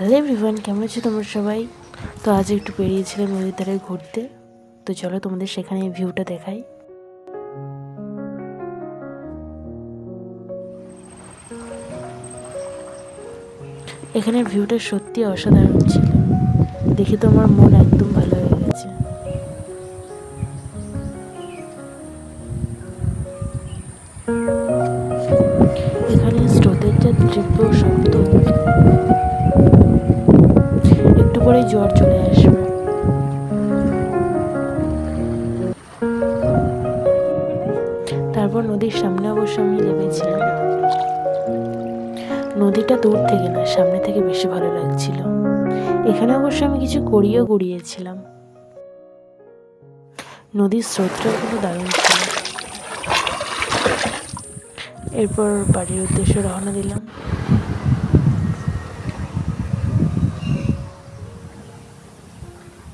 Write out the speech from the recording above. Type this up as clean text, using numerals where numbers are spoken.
Hello everyone, কেমন আছো তোমরা সবাই? তো আজ একটু বেরিয়েছিলাম নদীর ধারে ঘুরতে। তো চলো তোমাদের সেখানে ভিউটা দেখাই। এখানের ভিউটা সত্যি অসাধারণ ছিল, দেখে তো আমার মন একদম ভালো হয়ে গেছে। এখানে স্রোতের যা তীব্র শব্দ, একটু পরেই জ্বর চলে আসবে। তারপর নদীর সামনে অবশ্য আমি নেমেছিলাম। নদীটা দূর থেকে না, সামনে থেকে বেশি ভালো লাগছিল। এখানে অবশ্য আমি কিছু করিও গড়িয়েছিলাম। নদীর স্রোতটাও কিন্তু দারুণ ছিল। এরপর বাড়ির উদ্দেশ্যে রওনা দিলাম।